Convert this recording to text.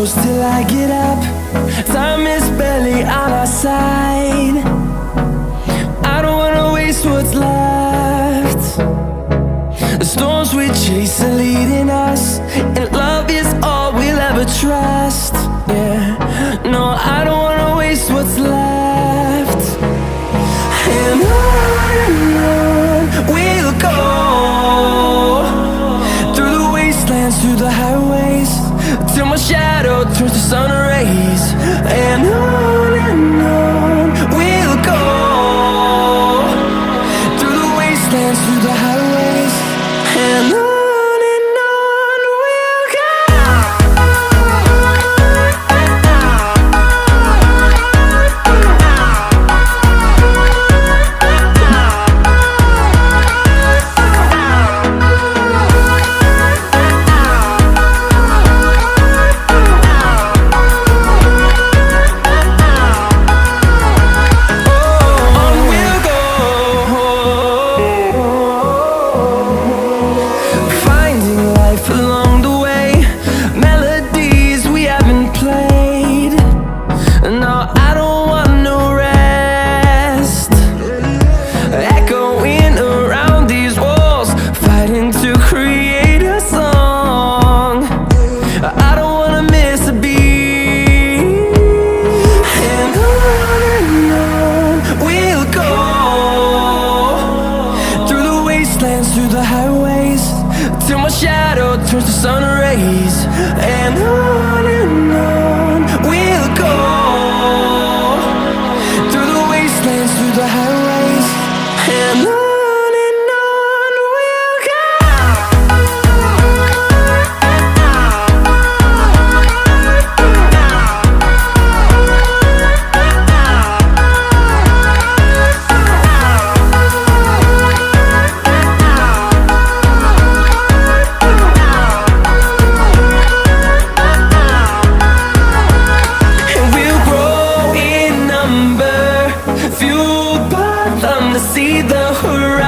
close till I get up. Time is barely on our side. I don't wanna waste what's left. The storms we chase are leading us, and love is all we'll ever trust. Yeah, no, I don't wanna waste what's left. And on we'll go, through the wastelands, through the highways, till my shadow turns to sun rays. And on we'll go, through the wastelands, through the highways, and on we'll go. Through the highways, till my shadow turns to sun rays. And on we'll go, through the wastelands, through the highways, and on. See the horizon.